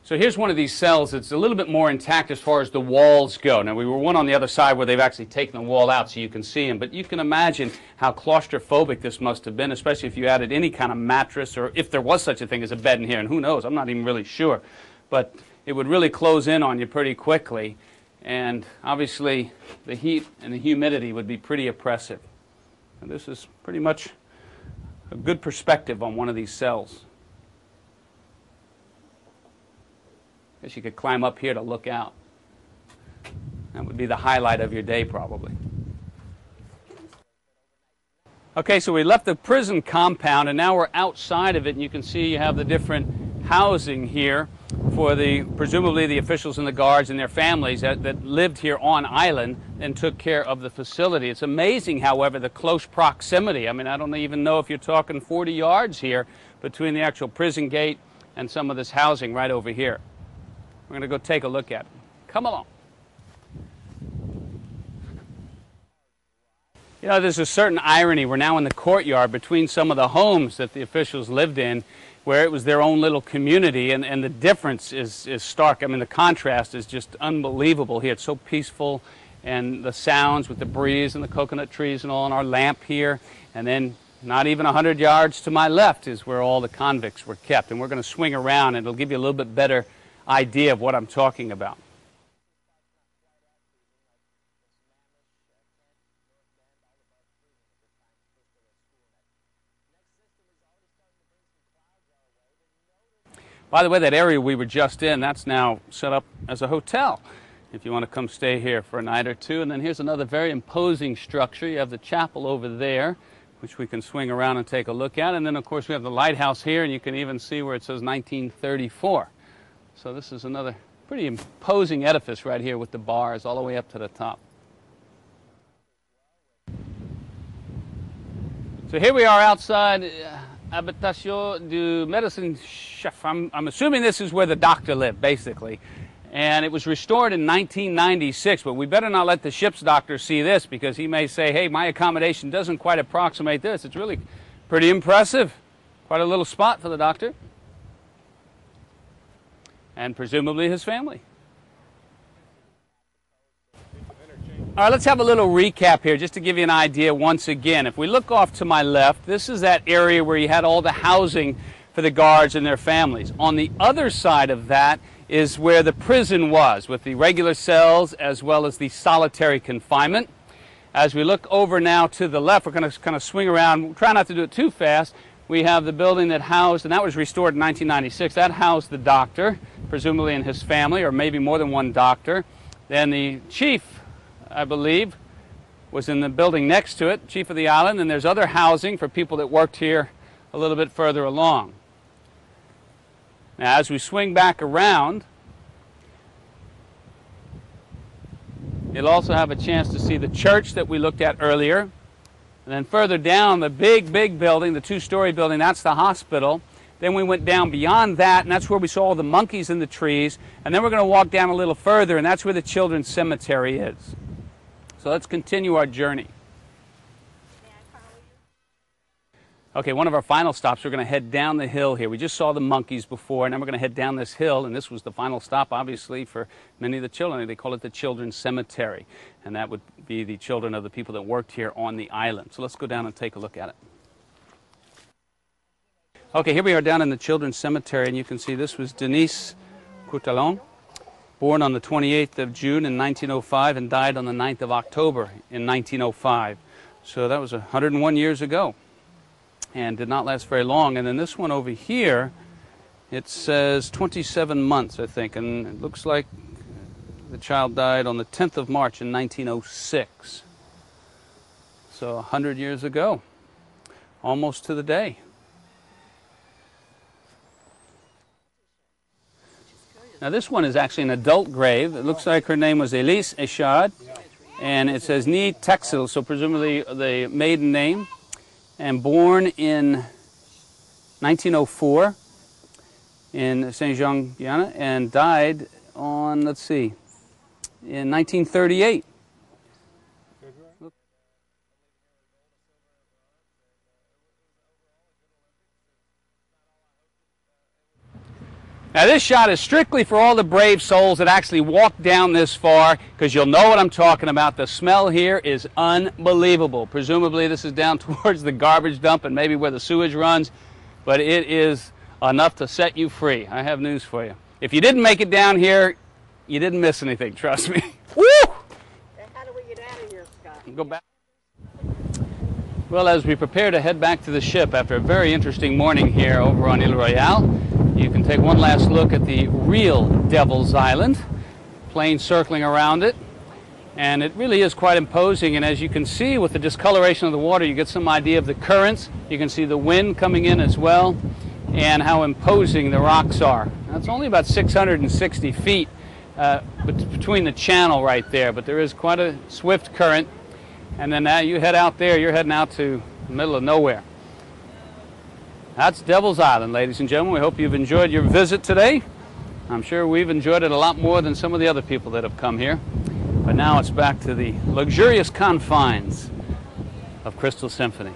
So here's one of these cells. It's a little bit more intact as far as the walls go. Now, we were one on the other side where they've actually taken the wall out so you can see them. But you can imagine how claustrophobic this must have been, especially if you added any kind of mattress or if there was such a thing as a bed in here. And who knows? I'm not even really sure. But it would really close in on you pretty quickly. And obviously, the heat and the humidity would be pretty oppressive. And this is pretty much a good perspective on one of these cells. I guess you could climb up here to look out. That would be the highlight of your day, probably. Okay, so we left the prison compound, and now we're outside of it, and you can see you have the different housing here for presumably the officials and the guards and their families that lived here on island and took care of the facility. It's amazing, however, the close proximity. I mean, I don't even know if you're talking 40 yards here between the actual prison gate and some of this housing right over here. We're going to go take a look at it. Come along. You know, there's a certain irony. We're now in the courtyard between some of the homes that the officials lived in, where it was their own little community, and the difference is stark. I mean, the contrast is just unbelievable here. It's so peaceful, and the sounds with the breeze and the coconut trees and all, and our lamp here. And then not even 100 yards to my left is where all the convicts were kept. And we're going to swing around, and it'll give you a little bit better idea of what I'm talking about. By the way, that area we were just in, that's now set up as a hotel if you want to come stay here for a night or two. And then here's another very imposing structure. You have the chapel over there, which we can swing around and take a look at. And then, of course, we have the lighthouse here, and you can even see where it says 1934. So this is another pretty imposing edifice right here with the bars all the way up to the top. So here we are outside Habitation du Medicine Chef. I'm assuming this is where the doctor lived, basically. And it was restored in 1996, but we better not let the ship's doctor see this because he may say, hey, my accommodation doesn't quite approximate this. It's really pretty impressive. Quite a little spot for the doctor. And presumably his family. All right, let's have a little recap here just to give you an idea once again. If we look off to my left, this is that area where you had all the housing for the guards and their families. On the other side of that is where the prison was, with the regular cells as well as the solitary confinement. As we look over now to the left, we're going to kind of swing around. We'll try not to do it too fast. We have the building that housed, and that was restored in 1996. That housed the doctor, presumably and his family, or maybe more than one doctor. Then the chief, I believe, was in the building next to it, chief of the island, and there's other housing for people that worked here a little bit further along. Now, as we swing back around, you'll also have a chance to see the church that we looked at earlier. And then further down, the big building, the two-story building, that's the hospital. Then we went down beyond that, and that's where we saw all the monkeys in the trees. And then we're going to walk down a little further, and that's where the children's cemetery is. So let's continue our journey. Okay, one of our final stops, we're going to head down the hill here. We just saw the monkeys before, and then we're going to head down this hill, and this was the final stop, obviously, for many of the children. They call it the Children's Cemetery, and that would be the children of the people that worked here on the island. So let's go down and take a look at it. Okay, here we are down in the Children's Cemetery, and you can see this was Denise Courtalon, born on the 28th of June in 1905 and died on the 9th of October in 1905. So that was 101 years ago. And did not last very long. And then this one over here, it says 27 months, I think, and it looks like the child died on the 10th of March in 1906. So 100 years ago, almost to the day. Now this one is actually an adult grave. It looks like her name was Elise Echard, and it says Ni Texel, so presumably the maiden name. And born in 1904 in Saint-Jean, Guyana, and died on, let's see, in 1938. Now this shot is strictly for all the brave souls that actually walked down this far, because you'll know what I'm talking about. The smell here is unbelievable. Presumably this is down towards the garbage dump and maybe where the sewage runs, but it is enough to set you free. I have news for you. If you didn't make it down here, you didn't miss anything, trust me. Woo! How do we get out of here, Scott? Go back. Well, as we prepare to head back to the ship after a very interesting morning here over on Ile Royale, you can take one last look at the real Devil's Island, plane circling around it, and it really is quite imposing. And as you can see with the discoloration of the water, you get some idea of the currents. You can see the wind coming in as well, and how imposing the rocks are. Now, it's only about 660 feet between the channel right there, but there is quite a swift current. And then now you head out there, you're heading out to the middle of nowhere. That's Devil's Island, ladies and gentlemen. We hope you've enjoyed your visit today. I'm sure we've enjoyed it a lot more than some of the other people that have come here. But now it's back to the luxurious confines of Crystal Symphony.